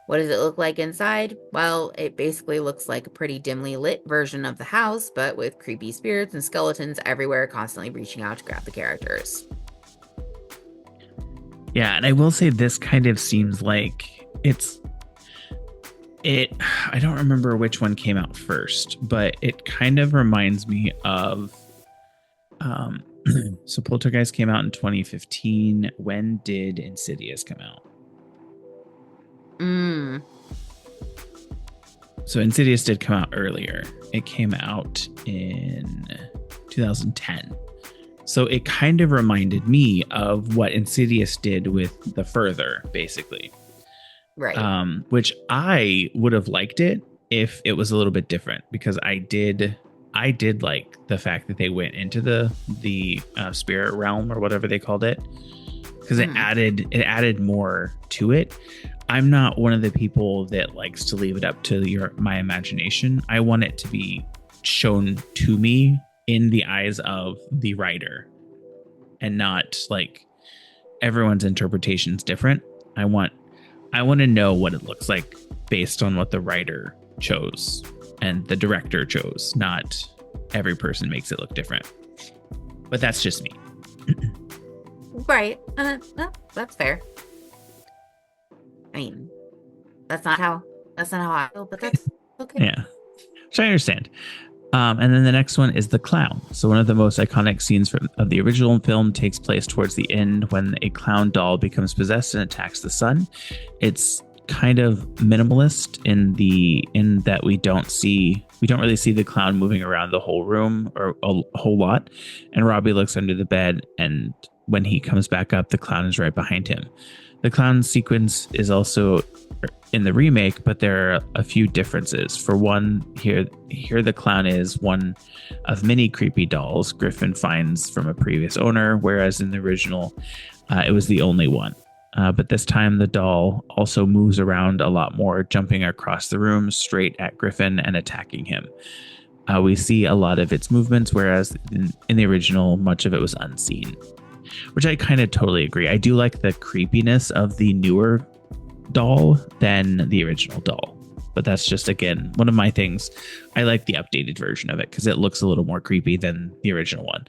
What does it look like inside? Well, it basically looks like a pretty dimly lit version of the house, but with creepy spirits and skeletons everywhere constantly reaching out to grab the characters. Yeah, and I will say this kind of seems like I don't remember which one came out first, but it kind of reminds me of so Poltergeist came out in 2015. When did Insidious come out? So Insidious did come out earlier. It came out in 2010. So it kind of reminded me of what Insidious did with The Further, basically. Right. Which I would have liked it if it was a little bit different, because I did like the fact that they went into the spirit realm or whatever they called it, because it added more to it. I'm not one of the people that likes to leave it up to my imagination. I want it to be shown to me in the eyes of the writer, and not like everyone's interpretation's different. I want to know what it looks like based on what the writer chose and the director chose, not every person makes it look different. But that's just me. Right. That's fair. I mean, that's not how I feel, but that's okay. Yeah. So I understand. And then the next one is the clown. So one of the most iconic scenes of the original film takes place towards the end when a clown doll becomes possessed and attacks the son. It's kind of minimalist in that we don't really see the clown moving around the whole room or a whole lot. And Robbie looks under the bed, and when he comes back up, the clown is right behind him. The clown sequence is also in the remake, but there are a few differences. For one, here the clown is one of many creepy dolls Griffin finds from a previous owner, whereas in the original, it was the only one. But this time, the doll also moves around a lot more, jumping across the room straight at Griffin and attacking him. We see a lot of its movements, whereas in the original, much of it was unseen, which I kind of totally agree. I do like the creepiness of the newer doll than the original doll. But that's just, again, one of my things. I like the updated version of it because it looks a little more creepy than the original one.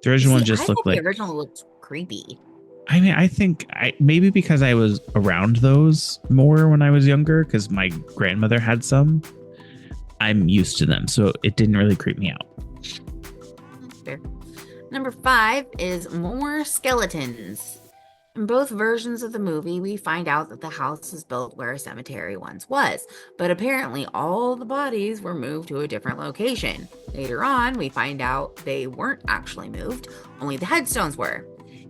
The original See, one I just looked thought the like, original looked creepy. I mean, I think maybe because I was around those more when I was younger, because my grandmother had some, I'm used to them. So it didn't really creep me out. Fair. Number 5 is more skeletons. In both versions of the movie, we find out that the house was built where a cemetery once was, but apparently all the bodies were moved to a different location. Later on, we find out they weren't actually moved, only the headstones were.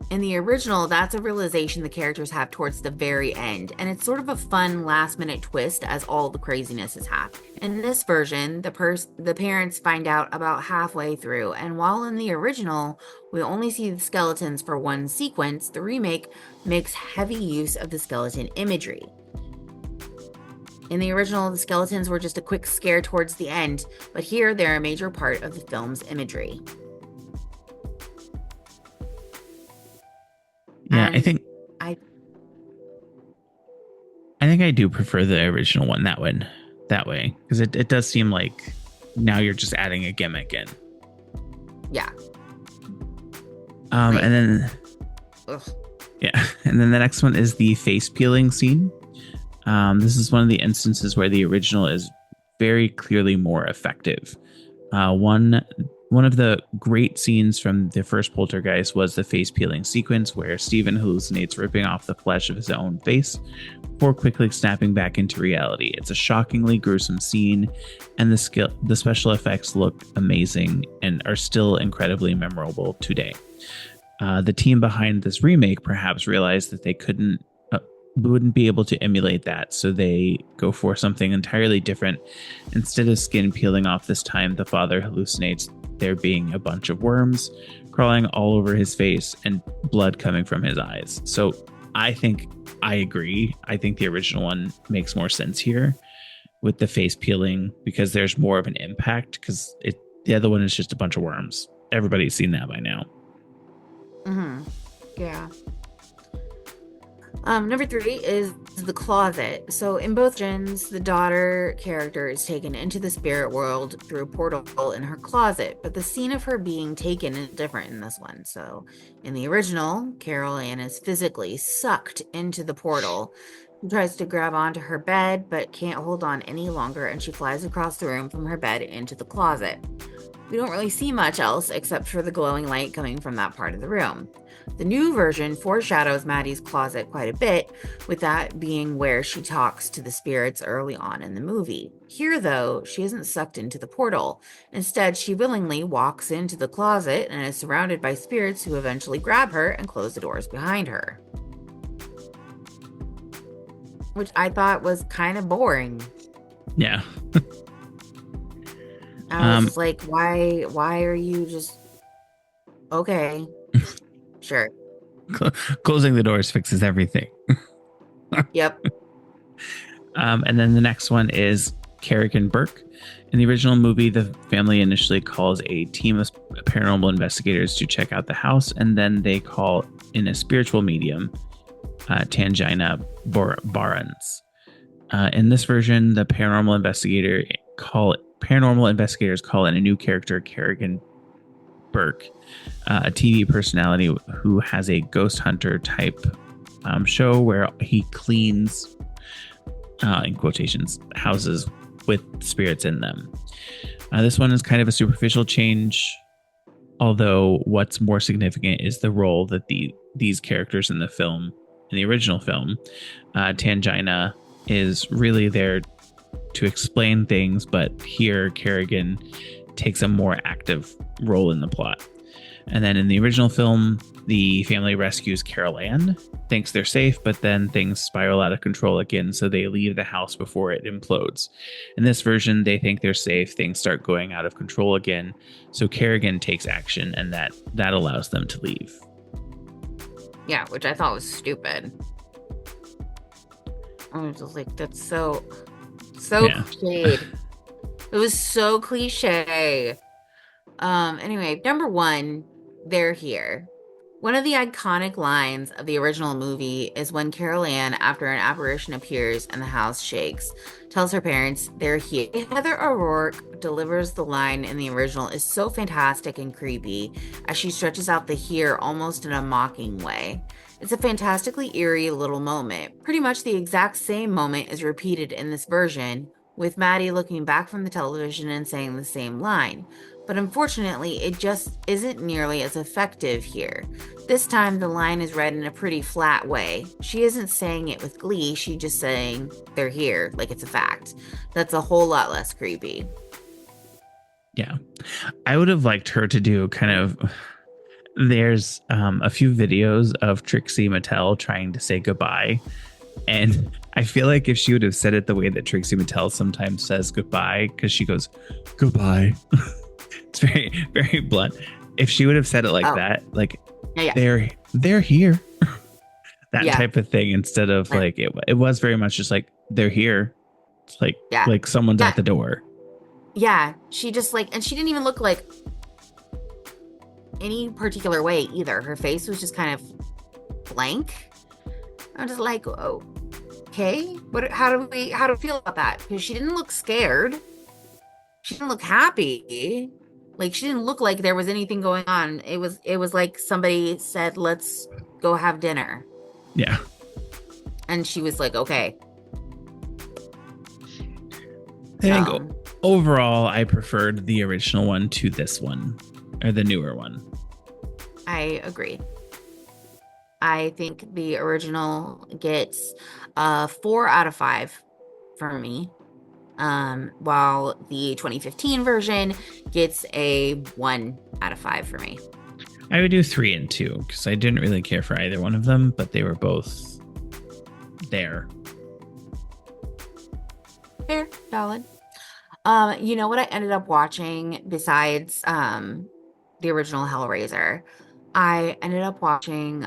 In the original, that's a realization the characters have towards the very end, and it's sort of a fun last-minute twist as all the craziness is happening. In this version, the parents find out about halfway through, and while in the original, we only see the skeletons for one sequence, the remake makes heavy use of the skeleton imagery. In the original, the skeletons were just a quick scare towards the end, but here they're a major part of the film's imagery. Yeah, And I I think I do prefer the original one that way because it does seem like now you're just adding a gimmick in. yeah. And then Ugh. yeah, and then the next one is the face peeling scene. This is one of the instances where the original is very clearly more effective. One of the great scenes from the first Poltergeist was the face peeling sequence where Steven hallucinates ripping off the flesh of his own face before quickly snapping back into reality. It's a shockingly gruesome scene, and the special effects look amazing and are still incredibly memorable today. The team behind this remake perhaps realized that they wouldn't be able to emulate that, so they go for something entirely different. Instead of skin peeling off this time, the father hallucinates there being a bunch of worms crawling all over his face and blood coming from his eyes. So I agree. I think the original one makes more sense here with the face peeling because there's more of an impact, because the other one is just a bunch of worms. Everybody's seen that by now. Mm-hmm. Yeah. Number 3 is the closet. So in both gens, the daughter character is taken into the spirit world through a portal in her closet, but the scene of her being taken is different in this one. So in the original, Carol Ann is physically sucked into the portal. She tries to grab onto her bed, but can't hold on any longer, and she flies across the room from her bed into the closet. We don't really see much else except for the glowing light coming from that part of the room. The new version foreshadows Maddie's closet quite a bit, with that being where she talks to the spirits early on in the movie. Here, though, she isn't sucked into the portal. Instead, she willingly walks into the closet and is surrounded by spirits who eventually grab her and close the doors behind her. Which I thought was kind of boring. Yeah. I was like, why are you just okay? Sure. Closing the doors fixes everything. Yep. And then the next one is Kerrigan Burke. In the original movie, the family initially calls a team of paranormal investigators to check out the house, and then they call in a spiritual medium, Tangina Barnes. In this version, the paranormal investigators call in a new character, Kerrigan Burke, a TV personality who has a ghost hunter type show where he cleans, in quotations, houses with spirits in them. This one is kind of a superficial change, although what's more significant is the role that these characters in the original film, Tangina is really there to explain things, but here Kerrigan takes a more active role in the plot. And then in the original film, the family rescues Carol Ann, thinks they're safe, but then things spiral out of control again, so they leave the house before it implodes. In this version, they think they're safe, things start going out of control again, so Kerrigan takes action, and that allows them to leave. Yeah, which I thought was stupid. I was just like, that's so Yeah. cliched. It was so cliche. Anyway, number one, they're here. One of the iconic lines of the original movie is when Carol Ann, after an apparition appears and the house shakes, tells her parents they're here. Heather O'Rourke delivers the line in the original is so fantastic and creepy as she stretches out the here almost in a mocking way. It's a fantastically eerie little moment. Pretty much the exact same moment is repeated in this version, with Maddie looking back from the television and saying the same line. But unfortunately, it just isn't nearly as effective here. This time, the line is read in a pretty flat way. She isn't saying it with glee, she's just saying, they're here, like it's a fact. That's a whole lot less creepy. Yeah. I would have liked her to do kind of. There's a few videos of Trixie Mattel trying to say goodbye. And I feel like if she would have said it the way that Trixie Mattel sometimes says goodbye, because she goes, goodbye. It's very, very blunt. If she would have said it like that, like they're here, that type of thing, instead of like it was very much just like they're here. It's like someone's at the door. Yeah, she just like, and she didn't even look like any particular way either. Her face was just kind of blank. I'm just like, oh, okay, how do we feel about that? Because she didn't look scared. She didn't look happy. Like, she didn't look like there was anything going on. It was like somebody said, let's go have dinner. Yeah. And she was like, okay. I think overall, I preferred the original one to this one, or the newer one. I agree. I think the original gets 4 out of 5 for me. While the 2015 version gets a 1 out of 5 for me. I would do 3 and 2 because I didn't really care for either one of them, but they were both there. Fair, valid. You know what I ended up watching besides the original Hellraiser? I ended up watching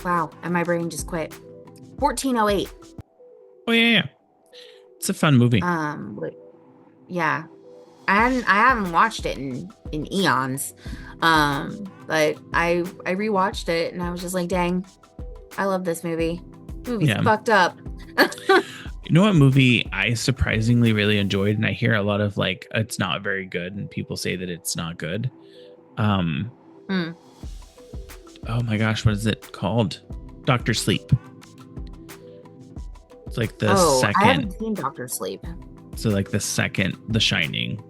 wow, and my brain just quit. 1408. Oh yeah. It's a fun movie. Yeah. I haven't watched it in eons. But I rewatched it and I was just like, dang, I love this movie. Movie's fucked up. You know what movie I surprisingly really enjoyed, and I hear a lot of like it's not very good and people say that it's not good. Oh my gosh, what is it called? Dr. Sleep. It's like the second. I haven't seen Dr. Sleep. So like the second The Shining.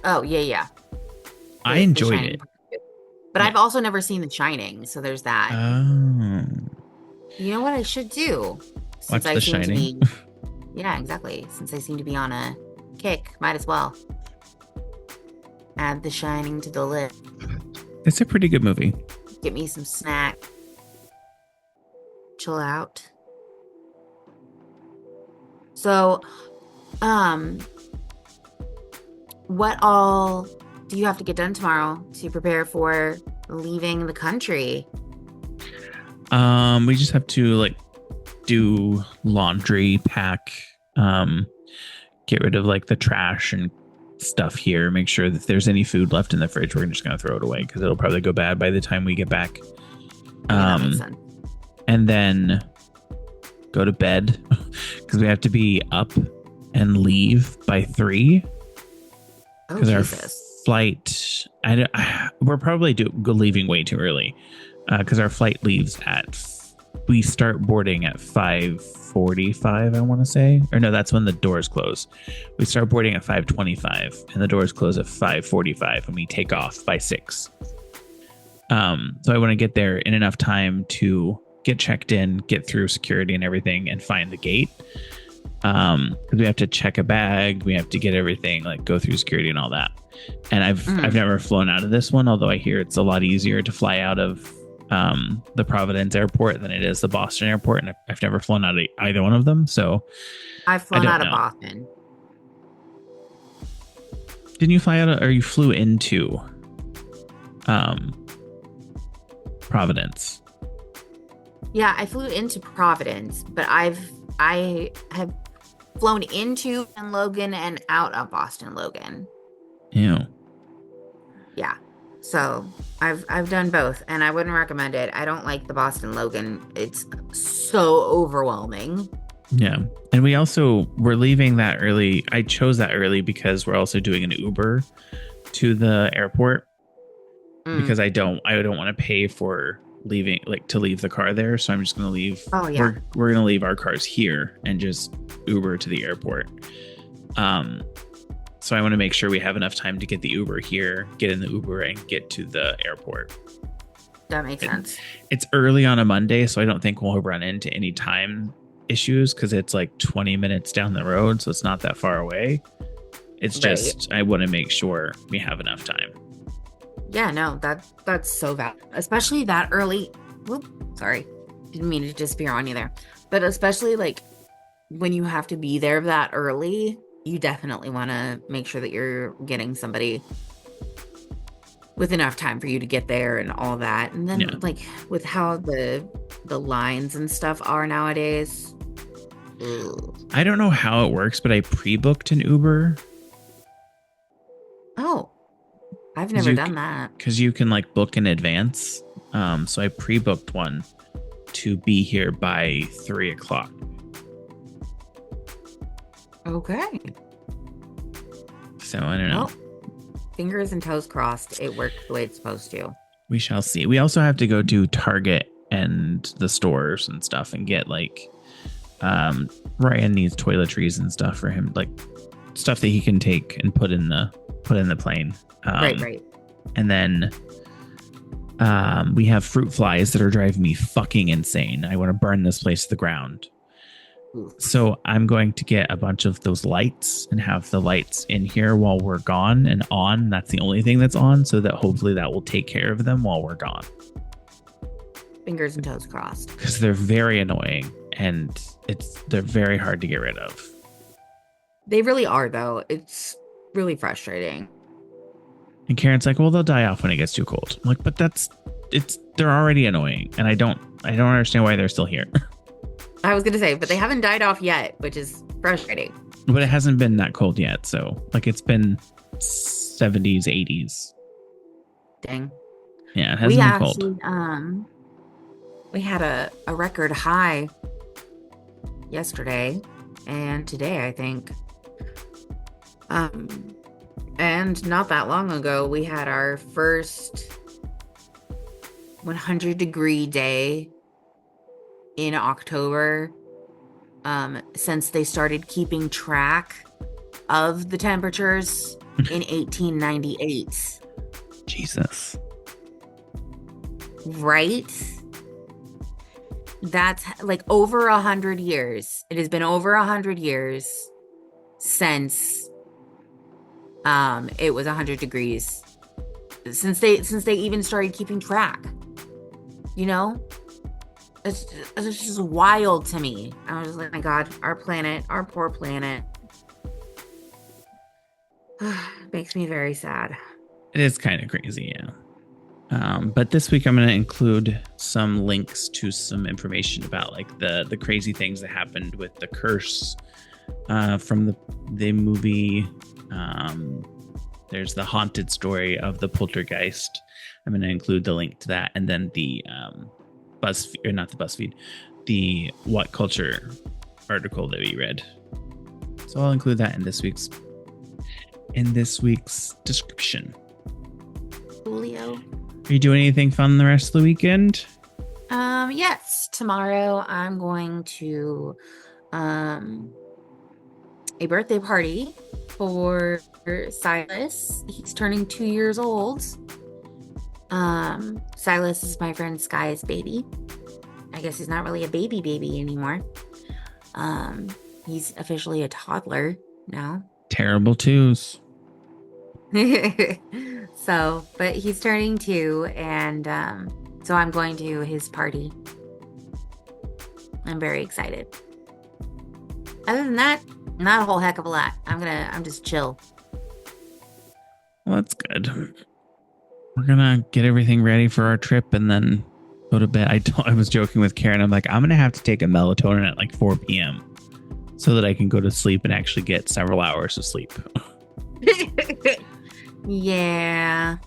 Oh, yeah. I enjoyed it. But I've also never seen The Shining, so there's that. Oh. You know what I should do? Watch The Shining. Yeah, exactly. Since I seem to be on a kick, might as well add The Shining to the list. It's a pretty good movie. Get me some snack. Chill out. So, what all do you have to get done tomorrow to prepare for leaving the country? We just have to like do laundry, pack, get rid of like the trash and stuff here, make sure that if there's any food left in the fridge, we're just going to throw it away because it'll probably go bad by the time we get back. That makes sense. And then go to bed because we have to be up and leave by 3 because our flight we're probably leaving way too early because our flight leaves we start boarding at 5:45, I want to say, or no, that's when the doors close. We start boarding at 5:25 and the doors close at 5:45 and we take off by 6. So I want to get there in enough time to get checked in, get through security and everything, and find the gate. Because we have to check a bag, we have to get everything, like go through security and all that. And I've never flown out of this one, although I hear it's a lot easier to fly out of the Providence airport than it is the Boston airport, and I've never flown out of either one of them. So I've flown out of Boston. Didn't you fly out or you flew into Providence? Yeah, I flew into Providence, but I've I have flown into Logan and out of Boston Logan. Ew. Yeah. So I've done both and I wouldn't recommend it. I don't like the Boston Logan. It's so overwhelming. Yeah. And we're leaving that early. I chose that early because we're also doing an Uber to the airport because I don't want to pay for leaving, like, to leave the car there. So I'm just going to leave. Oh yeah. We're going to leave our cars here and just Uber to the airport. So I want to make sure we have enough time to get the Uber here, get in the Uber and get to the airport. That makes sense. It's early on a Monday, so I don't think we'll run into any time issues because it's like 20 minutes down the road, so it's not that far away. It's just I want to make sure we have enough time. Yeah, no, that's so valid, especially that early. Whoop, sorry, didn't mean to just veer on you there, but especially like when you have to be there that early, you definitely want to make sure that you're getting somebody with enough time for you to get there and all that. And then like with how the lines and stuff are nowadays. I don't know how it works, but I pre-booked an Uber. Oh, I've never done that. Because you can like book in advance. So I pre-booked one to be here by 3:00. Okay. So I don't know. Well, fingers and toes crossed. It worked the way it's supposed to. We shall see. We also have to go to Target and the stores and stuff and get like Ryan needs toiletries and stuff for him, like stuff that he can take and put in the plane. Right. And then we have fruit flies that are driving me fucking insane. I want to burn this place to the ground. So I'm going to get a bunch of those lights and have the lights in here while we're gone and on. That's the only thing that's on, so that hopefully that will take care of them while we're gone. Fingers and toes crossed. Because they're very annoying and they're very hard to get rid of. They really are, though. It's really frustrating. And Karen's like, well, they'll die off when it gets too cold. I'm like, but they're already annoying. And I don't understand why they're still here. I was going to say, but they haven't died off yet, which is frustrating. But it hasn't been that cold yet. So like it's been 70s, 80s. Dang. Yeah, it hasn't been cold. We had a record high yesterday and today, I think. And not that long ago, we had our first 100-degree day in October since they started keeping track of the temperatures in 1898. Jesus. Right? That's like over 100 years. It has been over 100 years since it was 100 degrees. Since they even started keeping track. You know? It's just wild to me. I was just like, my God, our planet, our poor planet. Makes me very sad. It is kind of crazy, yeah. But this week I'm going to include some links to some information about like the crazy things that happened with the curse from the movie. There's the haunted story of the Poltergeist. I'm going to include the link to that, and then the BuzzFeed, or not the BuzzFeed, the What Culture article that we read. So I'll include that in this week's description. Julio. Are you doing anything fun the rest of the weekend? Yes. Tomorrow I'm going to a birthday party for Silas. He's turning 2 years old. Silas is my friend Sky's baby. I guess he's not really a baby anymore. He's officially a toddler now. Terrible twos. So, but he's turning 2, and so I'm going to his party. I'm very excited. Other than that, not a whole heck of a lot. I'm just chill. Well, that's good. We're gonna get everything ready for our trip and then go to bed. I was joking with Karen. I'm like, I'm going to have to take a melatonin at like 4 p.m. so that I can go to sleep and actually get several hours of sleep. Yeah.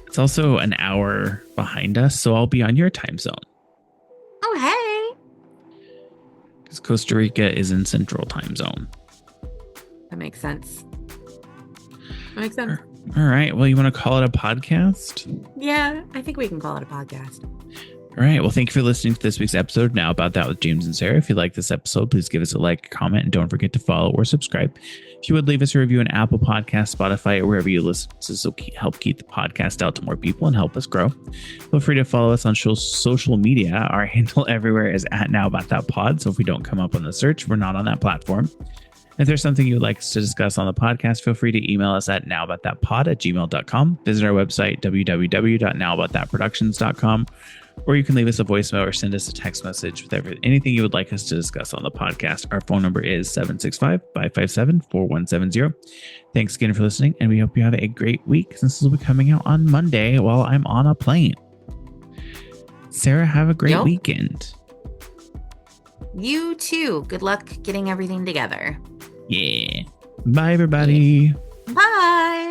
It's also an hour behind us, so I'll be on your time zone. Oh, hey. Because Costa Rica is in Central Time Zone. That makes sense. All right. Well, you want to call it a podcast? Yeah, I think we can call it a podcast. All right. Well, thank you for listening to this week's episode. Now About That with James and Sarah. If you like this episode, please give us a like, comment, and don't forget to follow or subscribe. If you would leave us a review on Apple Podcasts, Spotify, or wherever you listen, this will help keep the podcast out to more people and help us grow. Feel free to follow us on social media. Our handle everywhere is @NowAboutThatPod. So if we don't come up on the search, we're not on that platform. If there's something you would like us to discuss on the podcast, feel free to email us at nowaboutThatPod@gmail.com. Visit our website, www.nowaboutThatProductions.com, or you can leave us a voicemail or send us a text message with anything you would like us to discuss on the podcast. Our phone number is 765-557-4170. Thanks again for listening, and we hope you have a great week since this will be coming out on Monday while I'm on a plane. Sarah, have a great weekend. You too. Good luck getting everything together. Yeah. Bye, everybody. Bye.